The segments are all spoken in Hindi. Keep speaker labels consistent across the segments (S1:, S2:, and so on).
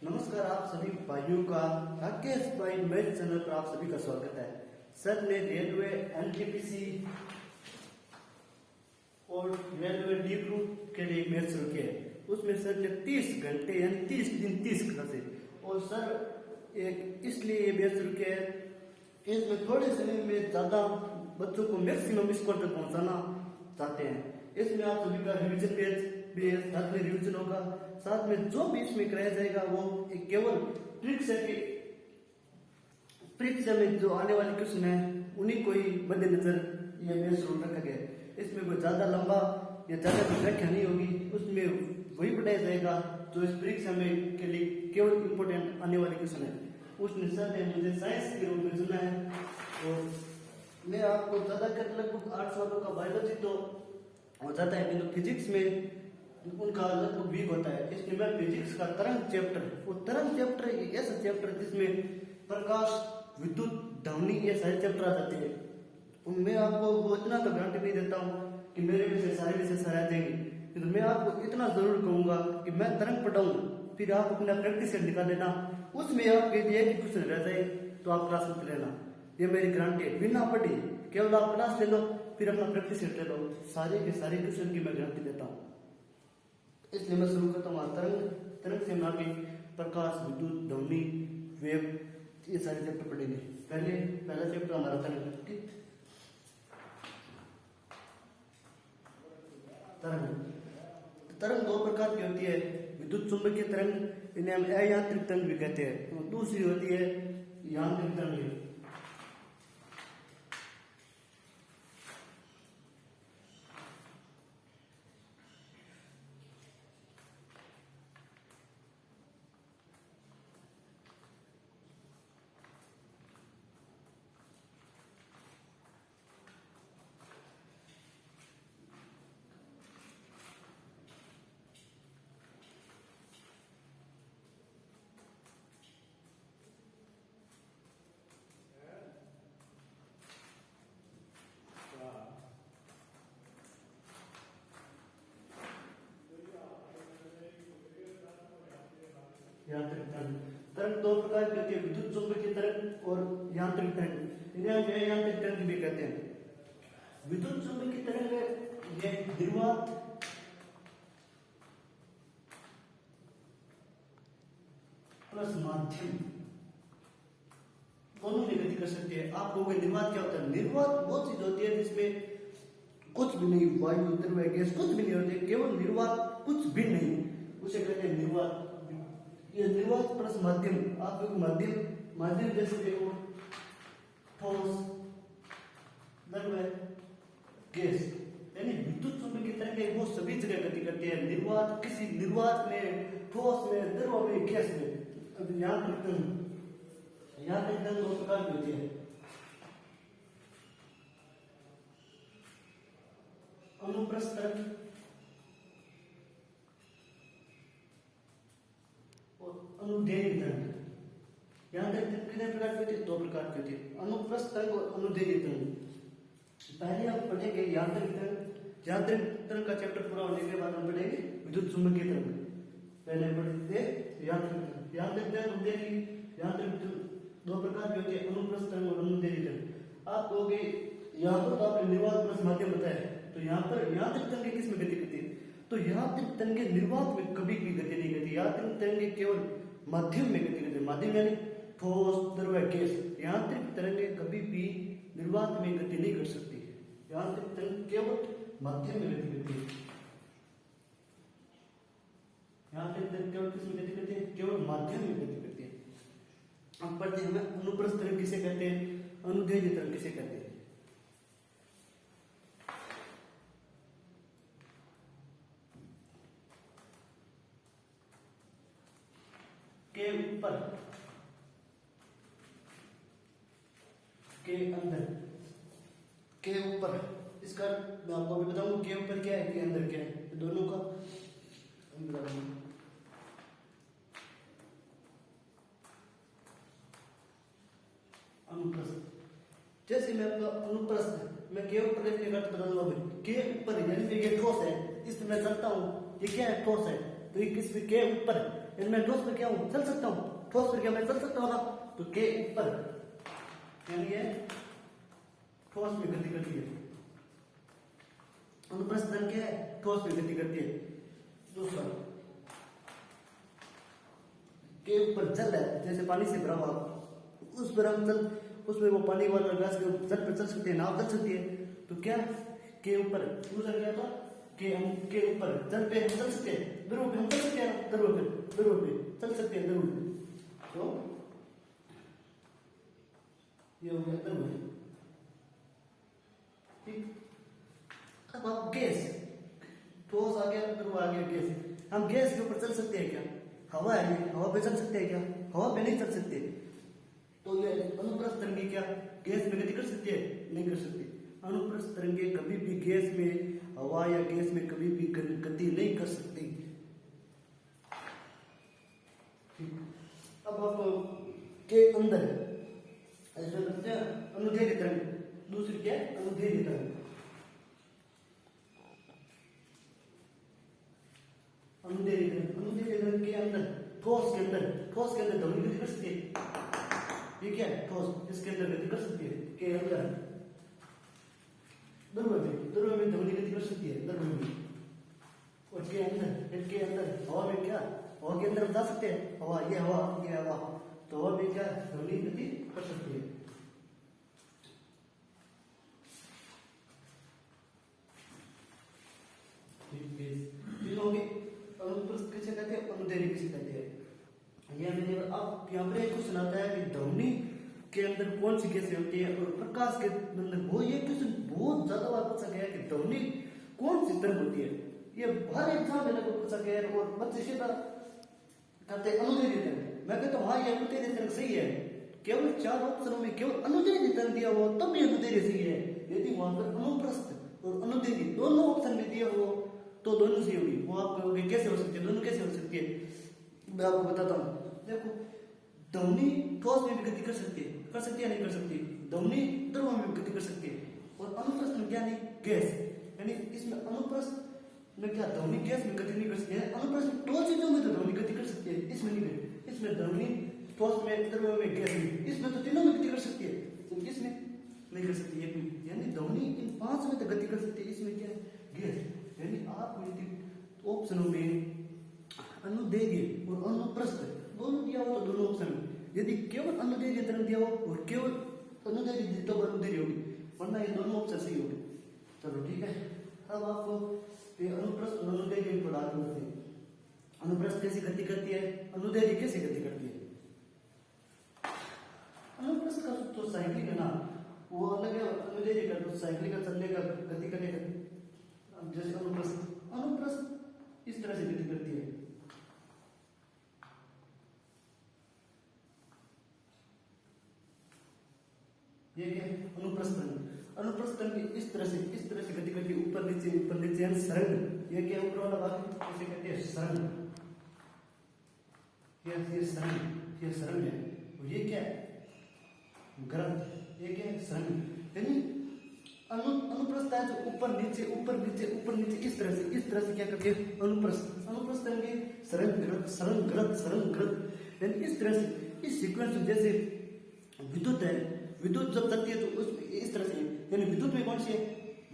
S1: नमस्कार, आप सभी भाइयों का राकेश भाई मैथ चैनल पर आप सभी का स्वागत है। सर ने रेलवे एनटीपीसी और रेलवे डी ग्रुप के लिए मैथ शुरू किया है। उसमें सर ने 30 घंटे यानी 30 दिन 30 क्लासेस और सर एक इसलिए ये मैथ शुरू किया है। इसमें थोड़े समय में ज्यादा बच्चों को मैक्सिमम स्कोर तक पहुंचाना चाहते हैं। इसमें आप सभी का रिविजन पेज भी है, साथ में रिविजन होगा, साथ में जो भी इसमें कराया जाएगा वो एक केवल परीक्षा में जो आने वाले क्वेश्चन है उन्हीं को ही मद्देनजर ये मैथ शुरू रखा गया है। इसमें कोई ज्यादा लंबा या ज्यादा व्याख्या नहीं होगी, उसमें वही पढ़ाया जाएगा जो इस परीक्षा में के लिए केवल इंपॉर्टेंट आने वाले क्वेश्चन है। उसने सर ने मुझे साइंस के रूप में चुना है और मैं आपको ज्यादा कर लगभग 8 सालों का बायोलॉजी तो हो जाता है, किंतु फिजिक्स में उनका लगभग वीक होता है। इसलिए मैं फिजिक्स का तरंग चैप्टर, वो तरंग चैप्टर एक ऐसा चैप्टर जिसमें प्रकाश, विद्युत, ध्वनि ये सारे चैप्टर आ जाते हैं। मैं आपको वो इतना तो गारंटी नहीं देता हूँ कि मेरे विषय सारे आ जाएंगे, तो मैं आपको इतना जरूर कहूंगा कि मैं तरंग पढ़ाऊँ, फिर आप अपना प्रैक्टिस सेट निकाल लेना। उसमें आपके लिए एक क्वेश्चन रह जाए तो आप क्लास में लेना, ये मेरी गारंटी है। बिना पढ़ी केवल आप क्लास ले लो, फिर अपना प्रैक्टिस सेट ले लो, सारे के सारे क्वेश्चन की मैं गारंटी देता हूँ। इसलिए मैं शुरू करता हूँ तरंग से हम आगे प्रकाश, विद्युत, ध्वनि, वेव ये सारे चैप्टर पढ़ेंगे। पहला चैप्टर हमारा तरंग। तरंग दो प्रकार की होती है, विद्युत चुंबकीय तरंग, इन्हें हम अयांत्रिक तरंग भी कहते हैं, और दूसरी होती है यांत्रिक तरंग। यांत्रिक तरंग। तरंग दो प्रकार की होती है, विद्युत चुंबकीय तरंग और यांत्रिक तरंग। इन्हें हम यांत्रिक तरंग भी कहते हैं। विद्युत चुंबकीय तरंग ये निर्वात प्लस माध्यम दोनों में गति कर सकती है। आप लोगों को निर्वात क्या होता है? निर्वात वो चीज होती है जिसमें कुछ भी नहीं, वायु, द्रव्य, गैस कुछ भी नहीं होती, केवल निर्वात, कुछ भी नहीं, उसे कहते हैं निर्वात। ये निर्वात प्लस माध्यम, आप लोग माध्यम जैसे देखो, ठोस, द्रव्य, गैस, यानी विद्युत चुंबकीय तरंगें वो सभी जगह गति करती है। निर्वात, किसी निर्वात में, ठोस में, द्रव में, गैस में। अब यांत्रिक तरंग दो प्रकार की होती है, अनुप्रस्थ तरंग और अनुदैर्घ्य तरंग। यांत्रिक तरंग कितने प्रकार की होती है? दो प्रकार की होती है, अनुप्रस्थ तरंग और अनुदैर्घ्य तरंग। पहले हम पढ़ेंगे यांत्रिक तरंग। यांत्रिक तरंग का चैप्टर पूरा होने के बाद हम पढ़ेंगे विद्युत चुंबकीय तरंग। पहले पढ़ेंगे यांत्रिक तरंग। यांत्रिक दो प्रकार की होती है, अनुप्रस्थ तरंग और अनुदैर्घ्य तरंग। आप कहोगे यहाँ तो आपने निर्वात प्लस माध्यम बताया, तो यहाँ पर यांत्रिक तरंगें किस में गति करती है? तो यांत्रिक तरंगें निर्वात में कभी भी गति नहीं करती। यांत्रिक तरंगें केवल माध्यम में गति करती है। माध्यम यानी ठोस, द्रव्य, गैस। यांत्रिक तरंगें कभी भी निर्वात में गति नहीं कर सकती। यांत्रिक तरंग केवल माध्यम में गति करती है। यांत्रिक तरंग केवल किस में गति करती है? केवल माध्यम में गति करती है। अब पढ़ते हैं अनुप्रस्थ तरंग किसे कहते हैं, अनुदैर्घ्य तरंग किसे कहते हैं। के ऊपर, के अंदर, के ऊपर, इसका मैं आपको अभी बताऊंगा के ऊपर क्या है, के अंदर क्या है, दोनों का अनुप्रस्थ। जैसे मैं आपको अनुप्रस्थ, मैं के ऊपर लिखने का बता दूंगा। के ऊपर यानी ये ठोस है, इस मैं चलता हूँ, ये क्या है? ठोस है, तो ये किस के ऊपर मैं ठोस पर क्या हूँ, चल सकता हूँ, ठोस पर क्या मैं चल सकता हूँ ना, तो के ऊपर यानी ये ठोस में गति करती है, अनुप्रस्थ तरंग क्या है, ठोस में गति करती है। दूसरा के ऊपर जल है, जैसे पानी से भरा हुआ, उस पर हम चल, उसमें वो पानी वाला गैस के जल पर चल सकते हैं, नाव चल सकती है, तो क्या के ऊपर। दूसरा क्या था कि हम के ऊपर जल पे हम चल सकते हैं, ध्रुव पे हम चल सकते हैं, ध्रुव पे चल सकते हैं, ध्रुव पे, तो ये हो गया ध्रुव। ठीक, अब आप गैस, ठोस आ गया, ध्रुव आ गया, गैस, हम गैस के ऊपर चल सकते हैं क्या, हवा है, हवा पे चल सकते हैं क्या, हवा पे नहीं चल सकते, तो ये अनुप्रस्थ तरंगे क्या गैस में गति कर सकती है, नहीं कर सकती। अनुप्रस्थ तरंगे कभी भी गैस में, हवा या गैस में कभी भी गति नहीं कर सकती। अब आप के अंदर ऐसे लगते हैं अनुदैर्घ्य तरंग, दूसरी क्या है अनुदैर्घ्य तरंग। अनुदैर्घ्य तरंग के अंदर, ठोस के अंदर ध्वनि गति कर सकती है, ये क्या है ठोस, इसके अंदर गति कर सकती है, के अंदर ध्रुव में ध्वनि गति कर सकती है, ध्रुव में, और के अंदर हवा में क्या, हवा के अंदर जा सकते हैं, हवा, ये हवा, तो हवा में क्या ध्वनि गति कर सकती है। अनुप्रस्थ किसे कहते हैं, अनुदैर्घ्य किसे कहते हैं। यह मैंने अब यहाँ पर एक क्वेश्चन आता है कि ध्वनि के अंदर कौन सी गैसें होती है और प्रकाश के अंदर, वो ये क्वेश्चन बहुत ज्यादा बार पूछा गया है कि ध्वनि कौन सी तरंग होती है, ये हर एग्जाम में को पूछा गया है, और बच्चे सीधा कहते हैं अनुदैर्घ्य तरंग। मैं कहता हूँ हाँ ये अनुदैर्घ्य तरंग सही है, केवल 4 ऑप्शनों में केवल अनुदैर्घ्य तरंग दिया हो तब भी अनुदैर्घ्य सही है। यदि वहां पर अनुप्रस्थ और अनुदैर्घ्य दोनों ऑप्शन में दिया हो तो दोनों सही होगी। वो आप कहोगे कैसे हो सकती है, दोनों कैसे हो सकती है, मैं आपको बताता हूँ। देखो ध्वनि ठोस में भी गति कर सकती है नहीं कर सकती, ध्वनि ध्रुव में भी गति कर सकती है, और अनुप्रस्थ में क्या नहीं, गैस, यानी इसमें अनुप्रस्थ में क्या ध्वनि गैस में गति नहीं कर सकती है, अनुप्रस्थ में ठोस चीजों में तो ध्वनि गति कर सकती है, इसमें नहीं गति, इसमें ध्वनि ठोस में, ध्रुव में, गैस में, इसमें तो तीनों में गति कर सकती है, तो इसमें नहीं कर सकती है, यानी ध्वनि इन 5 में तो गति कर सकती है, इसमें क्या है गैस। यानी आप यदि ऑप्शनों में अनुदैर्घ्य और अनुप्रस्थ दोनों दिया हो तो दोनों ऑप्शन, यदि केवल अनुदैर्घ्य तरंग दिया हो और केवल अनुदैर्घ्य दी तो अनुदैर्घ्य होगी, वरना ये दोनों ऑप्शन सही होगी। चलो ठीक है, अब आपको अनुप्रस्थ और अनुदैर्घ्य को लागू करते हैं। अनुप्रस्थ कैसे गति करती है, अनुदैर्घ्य कैसे गति करती है। अनुप्रस्थ का तो साइक्लिक है ना, वो अलग है, अनुदैर्घ्य का तो साइक्लिक का चलने का गति करने का। जैसे अनुप्रस्थ इस तरह से गति करती है, ये क्या अनुप्रस्थ तरंग इस तरह से गति करती है, ऊपर नीचे यानी सरंग। ये क्या ऊपर वाला भाग इसे कहते हैं सरंग, ये सरंग है, और ये क्या है ग्रंथ, ये क्या है सरंग। यानी अनुप्रस्थ है जो ऊपर नीचे इस तरह से क्या करते हैं अनुप्रस्थ तरंगे सरंग ग्रंथ, यानी इस तरह से, इस सीक्वेंस में। जैसे विद्युत है, विद्युत जब चलती है तो उस इस तरह से, यानी विद्युत में कौन सी है,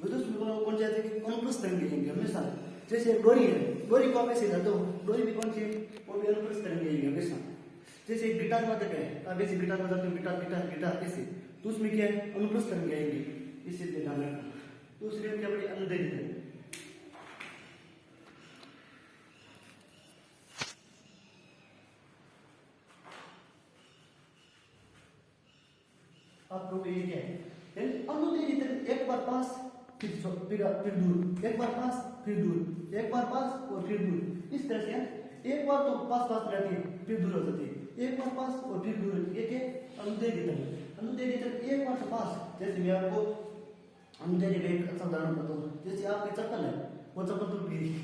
S1: विद्युत में कौन सी आती है अनुप्रस्थ तरंगे हैं हमेशा। जैसे डोरी है, डोरी को आप ऐसे जाते हो, डोरी भी कौन सी है, वो भी अनुप्रस्थ तरंगे हैं हमेशा। जैसे गिटार वादक है, आप ऐसे गिटार बजाते हो, गिटार ऐसे, तो उसमें क्या है अनुप्रस्थ तरंगे आएंगी, इसीलिए ध्यान रखना। दूसरी में क्या बड़ी अनुदैर्घ्य तरंग। आप लोग ये क्या है अनुदैर्घ्य तरंग, एक बार पास फिर दूर, एक बार पास फिर दूर, एक बार पास और फिर दूर, इस तरह से। एक बार तो पास रहती है फिर दूर हो जाती है, एक बार पास और फिर दूर, ये क्या अनुदैर्घ्य तरंग। अनुदैर्घ्य तरंग एक बार तो पास, जैसे मैं आपको अनुदैर्घ्य का एक अच्छा उदाहरण बताता हूँ। जैसे आपकी चप्पल है, वो चप्पल टूट गई,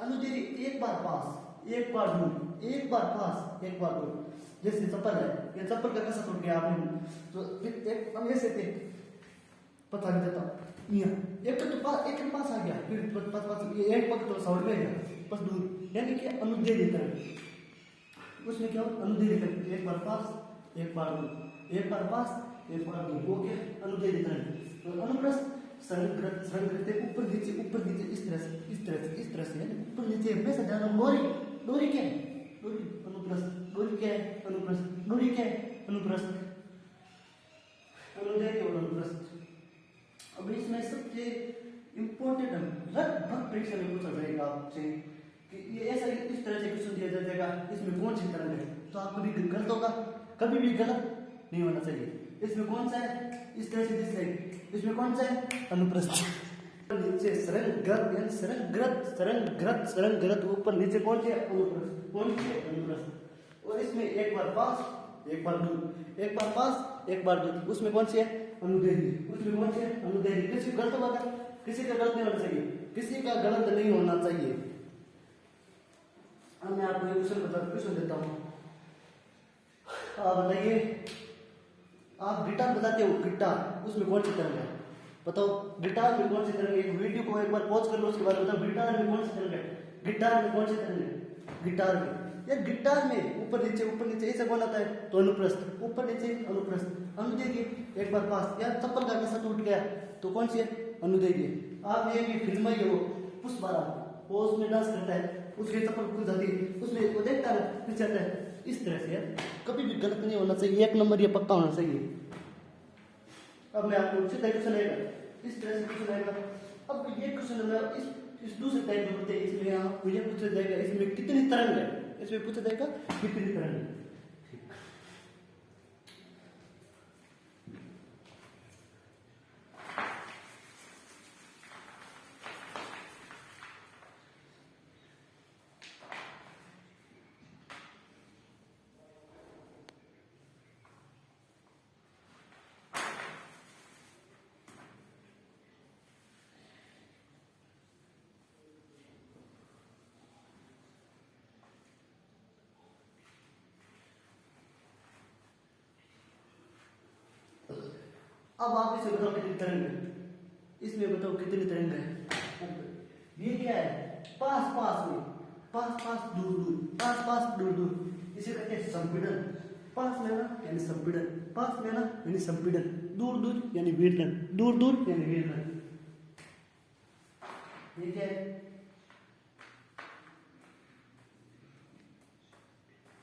S1: अनुदैर्घ्य एक बार पास एक बार दूर, एक बार पास एक बार दूर। जैसे चप्पल है, ये चप्पल का कैसा टूट गया आपने, तो फिर एक हम ऐसे थे पता नहीं देता, एक तो पास आ गया, फिर पास एक पग तो साउंड में गया, बस दूर, यानी कि अनुदैर्घ्य तरंग। उसमें क्या हो अनुदैर्घ्य तरंग, एक बार पास एक बार दूर, एक बार पास एक बार दूर, वो क्या अनुदैर्घ्य तरंग। और अनुप्रस्थ सरंग करते ऊपर नीचे इस तरह से इस तरह से है ऊपर नीचे हमेशा जाना। डोरी क्या है डोरी अनुप्रस्थ, डोरी क्या है अनुप्रस्थ, डोरी क्या है अनुप्रस्थ, अनुदैर्घ्य और अनुप्रस्थ। अब इसमें सबसे इम्पोर्टेंट लगभग परीक्षा में पूछा जाएगा आपसे कि ये ऐसा इस तरह से क्वेश्चन दिया जाएगा इसमें कौन सी तरंग है, तो आप कभी गलत होगा, कभी भी गलत नहीं होना चाहिए। इसमें कौन सा है इस तरह से दिख रहा इसमें कौन सा है अनुप्रस्थ। नीचे सरंग ग्रत ऊपर नीचे कौन से अनुप्रस्थ, कौन से अनुप्रस्थ। और इसमें एक बार पास एक बार दूर, एक बार पास एक बार दूर, उसमें कौन सी है अनुदैर्घ्य, उसमें कौन सी है अनुदैर्घ्य। किसी का गलत होगा, किसी का गलत नहीं होना चाहिए, किसी का गलत नहीं होना चाहिए। अब मैं आपको क्वेश्चन देता हूँ। आप बताइए, आप गिटार बजाते हो, गिटार उसमें कौन सी तरंग है बताओ, गिटार में कौन सी तरंग है। एक वीडियो को एक बार पॉज कर लो, उसके बाद बताओ गिटार में कौन सी तरंग है, गिटार में कौन सी तरंग है। गिटार में यार गिटार में ऊपर नीचे ऐसा कौन आता है तो अनुप्रस्थ, ऊपर नीचे अनुप्रस्थ। अनुदैर्घ्य एक बार पास, यार चप्पल का कैसा टूट गया तो कौन सी है अनुदैर्घ्य। आप ये फिल्म ही हो पुष्पारा, वो उसमें डांस करता है, उसकी चप्पल खुल जाती है, उसमें वो देखता है पीछे आता है। इस तरह से यार कभी भी गलत नहीं होना चाहिए, एक नंबर ये पक्का होना चाहिए। अब मैं आपको सीधा क्वेश्चन आएगा इस तरह से क्वेश्चन आएगा। अब ये क्वेश्चन में इस दूसरे टाइप में होते हैं, इसमें आपको ये पूछा जाएगा इसमें कितनी तरंग है, इसमें पूछा जाएगा कितनी तरंग है। अब आप इसे बताओ कितनी तरंग है, इसमें बताओ कितनी तरंग है। ये क्या है पास पास में, पास दूर दूर, इसे कहते हैं संपीड़न। पास में ना यानी संपीड़न, पास में ना यानी संपीड़न, दूर दूर यानी विदलन, दूर दूर यानी विदलन। ये क्या है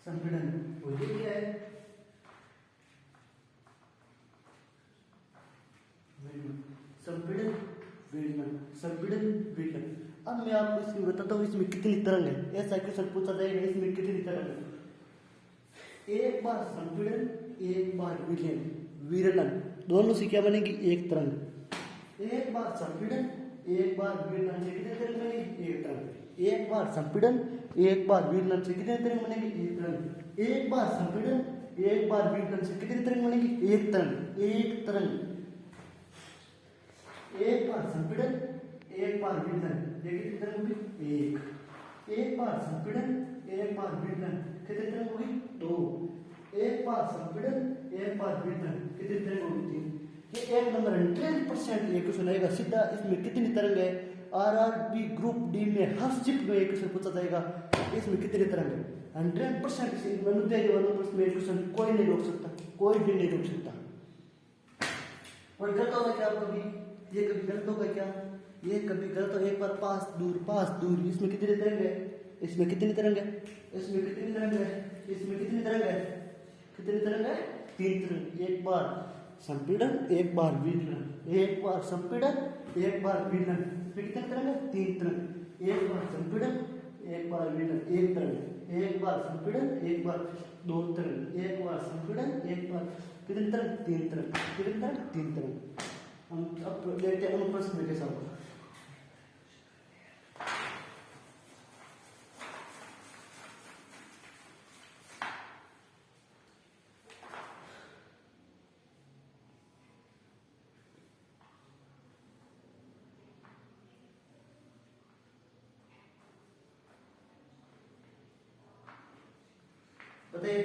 S1: संपीड़न, और ये क्या है संपीड़न विदलन। अब मैं आपको इसमें बताता हूँ इसमें कितनी तरंग है। ऐसा क्वेश्चन पूछा जाएगा इसमें कितनी तरंग है। एक बार संपीड़न एक बार विदलन, दोनों से क्या बनेगी एक तरंग। एक बार संपीड़न एक बार विदलन से कितनी तरंग बनेगी एक तरंग। एक बार संपीड़न एक बार विदलन से कितनी तरंग बनेगी एक तरंग। एक बार संपीड़न एक बार विदलन से कितनी तरंग बनेगी एक तरंग, एक तरंग। एक बार संपीड़न एक बार विदलन, कितनी तरंग होगी एक बार संपीड़न एक बार विदलन कितनी तरंग होगी दो। एक बार संपीड़न एक बार विदलन कितनी तरंग होगी तीन। ये एक नंबर 100% ये क्वेश्चन आएगा सीधा। इसमें कितनी तरंग है आरआरबी ग्रुप डी में हर शिफ्ट में एक क्वेश्चन पूछा जाएगा इसमें कितनी तरंग है। 100% इसे में क्वेश्चन कोई नहीं रोक सकता, कोई भी नहीं रोक सकता। और गलत होगा क्या कभी, ये कभी गलत होगा क्या, ये कभी गलत हो। एक बार पास दूर, इसमें कितनी तरंग है, इसमें कितनी तरंग है, इसमें कितनी तरंग है, इसमें कितनी तरंग है, कितनी तरंग है तीन तरंग। एक बार संपीड़न एक बार विदलन, एक बार संपीड़न एक बार विदलन, इसमें कितनी तरंग है तीन तरंग। एक बार संपीड़न एक बार विदलन एक तरंग, एक बार संपीड़न एक बार दो तरंग, एक बार संपीड़न एक बार कितनी तरंग तीन तरंग, कितनी तरंग तीन तरंग। हम अब देखते हैं अनुप्रस्थ में कैसा होगा। बताइए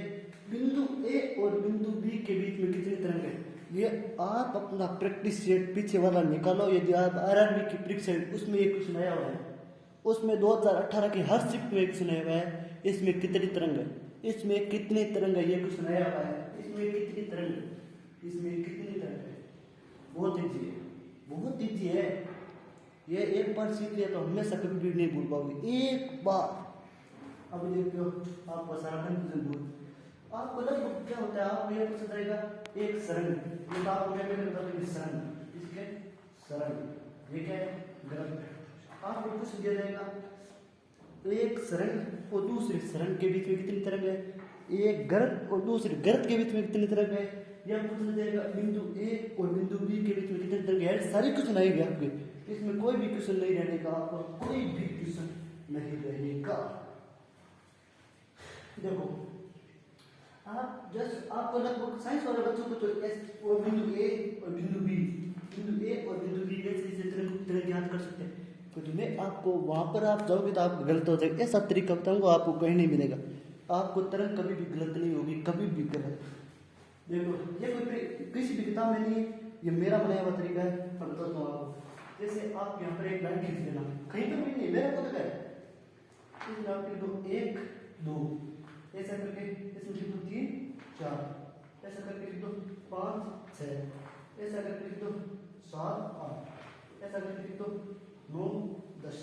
S1: बिंदु ए और बिंदु बी के बीच में कितनी तरंग है। ये आप अपना प्रैक्टिस सेट पीछे वाला निकालो। यदि आप आरआरबी की परीक्षा उसमें एक क्वेश्चन आया हुआ है, उसमें 2018 के हर शिफ्ट में एक क्वेश्चन आया हुआ है इसमें कितनी तरंग है। इसमें कितनी तरंग है ये कुछ नया हुआ है। इसमें कितनी तरंग, इसमें कितनी तरंग है, बहुत इजी है, बहुत इजी है। ये एक बार सीख लिया तो हमेशा कभी भी नहीं भूल पाओगे, एक बार। अब देखते हो आपको सारा कंफ्यूजन दूर। आपको लगभग क्या होता है, आपको ये पता चलेगा एक सरंग, ये तो आपको मैं बता दूं सरंग, इसके सरंग, ये क्या है, ग्रंथ। आपको कुछ दिया जाएगा, एक सरंग और दूसरे सरंग के बीच में कितनी तरंग है, एक गर्त और दूसरे गर्त के बीच में कितनी तरंग है, या पूछा जाएगा बिंदु ए और बिंदु बी के बीच में कितनी तरंग है। सारी क्वेश्चन आएंगे आपके, इसमें कोई भी क्वेश्चन नहीं रहने का, आपको कोई भी क्वेश्चन नहीं रहेगा। देखो आप जस्ट आपको लगभग साइंस वाले बच्चों को तो एस और बिंदु ए और बिंदु बी, बिंदु ए और बिंदु बी से तरंग याद कर सकते हैं। तो मैं आपको वहां पर आप जाओगे तो आप गलत हो जाएगा, ऐसा तरीका बताऊंगा आपको कहीं नहीं मिलेगा। आपको तरंग कभी भी गलत नहीं होगी, कभी भी गलत। देखो ये कोई किसी भी किताब में नहीं है, ये मेरा बनाया हुआ तरीका है, मैं बताता हूँ आपको। जैसे आप यहाँ पर एक लाइन खींच लेना, कहीं पर भी नहीं, मेरा खुद का है। इसमें आप लिख दो 1 2, ऐसा करके इसमें लिख दो 3 4, ऐसा करके लिख दो 5 6, ऐसा करके लिख दो 7 8, ऐसा करके लिख दो 9 10।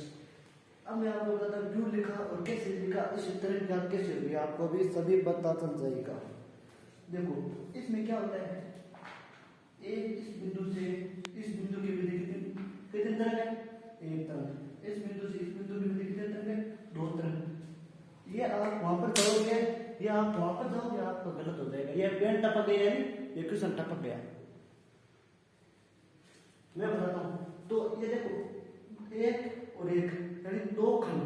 S1: अब मैं आपको बताता हूँ क्यों लिखा और कैसे लिखा, इस तरह याद कैसे हुई, आपको भी सभी पता चल जाएगा। देखो इसमें क्या होता है, एक इस बिंदु से इस बिंदु की विधि कितनी तरंग है, एक तरंग। इस बिंदु से इस बिंदु की विधि कितनी तरंग है, 2 तरंग। ये आप वहां पर जाओगे, ये आप वहां पर जाओगे, आपको गलत हो जाएगा। ये पेन टपक गया है, ये क्वेश्चन टपक गया। मैं बताता हूँ, तो ये देखो एक और एक यानी 2 खंड,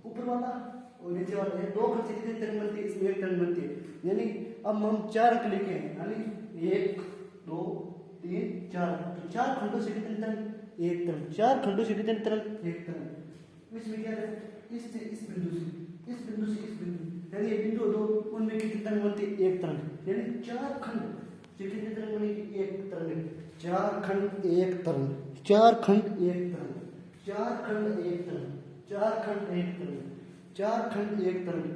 S1: ऊपर वाला और नीचे वाला, ये 2 खंड से कितनी तरंग बनती है, इसमें 1 तरंग बनती है। यानी अब हम 4 अंक लिखे हैं, यानी 1 2 3 4, तो 4 खंडों से कितनी तरंग, 1 तरंग। 4 खंडों से कितनी तरंग, 1 तरंग। इसमें क्या है, इससे इस बिंदु से इस बिंदु से इस बिंदु, यानी ये बिंदु 2, उनमें कितनी तरंग बनती है, 1 तरंग। यानी 4 खंड से कितनी तरंग बनेगी, 1 तरंग। 4 खंड 1 तरंग, 4 खंड 1 तरंग, 4 खंड 1 तरंग, 4 खंड 1 तरंग, 4 खंड 1 तरंग,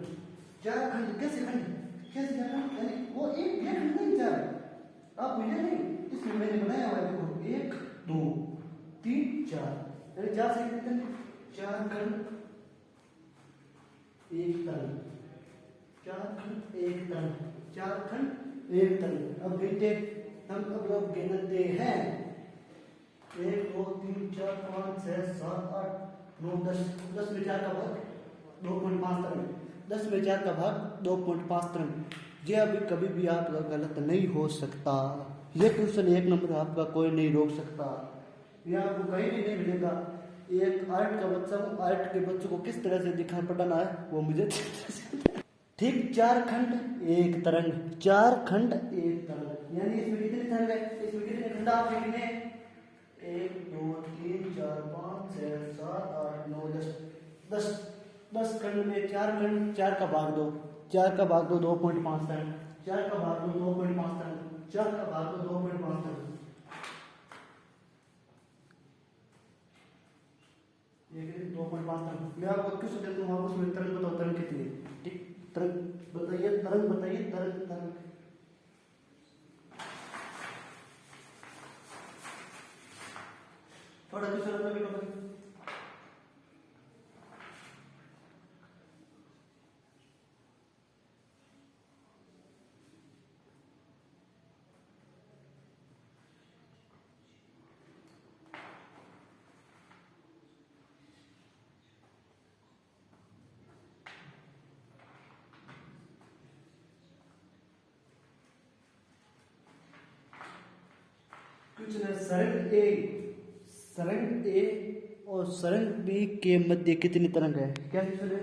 S1: 4 खंड कैसे खंड, कैसे जाना, यानी वो एक खंड नहीं, 4 आप मुझे नहीं, इसमें मैंने बनाया हुआ है, देखो 1 2 3 4, यानी 4 से कितने, 4 खंड 1 तरंग, 4 खंड 1 तरंग, 4 खंड 1 तरंग। अब गिनते हम, अब गिनते हैं 1 2 3 4 5 6 7 8 9 10, 10 में 4 का भाग 2.5 तरंग, 10 में 4 का भाग 2.5 तरंग। ये अभी कभी भी आपका गलत नहीं हो सकता, ये क्वेश्चन 1 नंबर आपका कोई नहीं रोक सकता, ये आपको कहीं भी नहीं मिलेगा। एक आर्ट का बच्चा हूँ, आर्ट के बच्चों को किस तरह से दिखा पढ़ाना है वो मुझे ठीक। 4 खंड 1 तरंग, 4 खंड 1 तरंग, यानी इसमें कितने तरंग है, इसमें कितने खंड आप लिखने, 1 2 3 4 5 6 7 8 9 10, 10 खंड में 4 खंड, 4 का भाग दो, 4 का भाग दो 2.5 तरंग, 4 का भाग दो 2.5 तरंग, 4 का भाग दो 2.5 तरंग, ये 2.5 तरंग। मैं आपको क्यों देता हूँ, आप उसमें तरंग बताओ, तरंग कितनी है, ठीक, तरंग बताइए, तरंग बताइए, तरंग तरंग थोड़ा दूसरा भी बताइए। कुछ न, सरंग ए और सरंग बी के मध्य कितनी तरंग है, क्या क्वेश्चन है,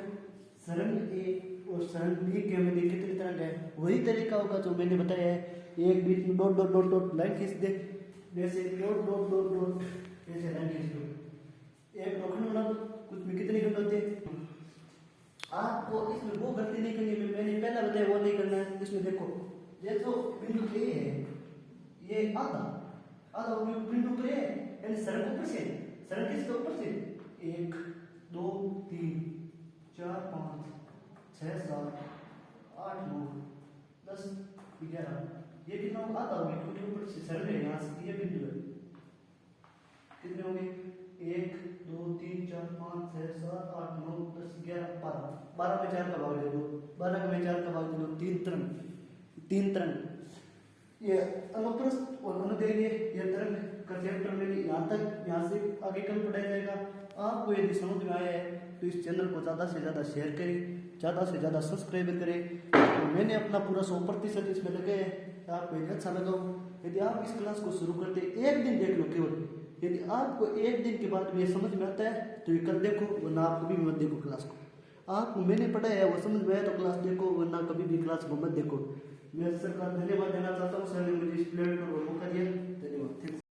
S1: सरंग ए और सरंग बी के मध्य कितनी तरंग है। वही तरीका होगा जो मैंने बताया है, एक बीच में dot dot dot dot line खींच दे, जैसे डॉट डॉट डॉट डॉट ऐसे लाइन खींच दो, एक खंड बना दो, कुछ में कितने खंड होते हैं। आपको इसमें वो गलती नहीं करनी है, मैंने पहला बताया वो नहीं करना है। इसमें देखो ये जो बिंदु ए है, ये आधा आधा बिंदु पर है, यानी सरंग ऊपर से, सरंग किसके ऊपर से, 1 2 3 4 5 6 7 8 9 10 11 ये कितना आता होगा क्योंकि ऊपर से सर है यहाँ से ये बिंदु है कितने होंगे 1 2 3 4 5 6 7 8 9 10 11 12 12 में 4 का भाग दे दो 12 में 4 का भाग दे दो 3 तरंग ये अनुप्रस्थ और अनुदैर्घ्य ये तरंग का चैप्टर में यहाँ तक यहाँ से आगे कल पढ़ाया जाएगा। आपको यदि समझ में आया है तो इस चैनल को ज़्यादा से ज़्यादा शेयर करें, ज़्यादा से ज़्यादा सब्सक्राइब करें। तो मैंने अपना पूरा 100% इसमें लगाया है। आपको यदि अच्छा लगा हो, यदि आप इस क्लास को शुरू करते एक दिन देख लो केवल, यदि आपको एक दिन के बाद में ये समझ में आता है तो ये कल देखो, वरना आप कभी मत देखो क्लास को। आपको मैंने पढ़ाया है वो समझ में आया तो क्लास देखो, वरना कभी भी क्लास को मत देखो। मैं सर का धन्यवाद देना चाहता हूँ, सर ने मुझे इस प्लेटफॉर्म पर मौका दिया। धन्यवाद।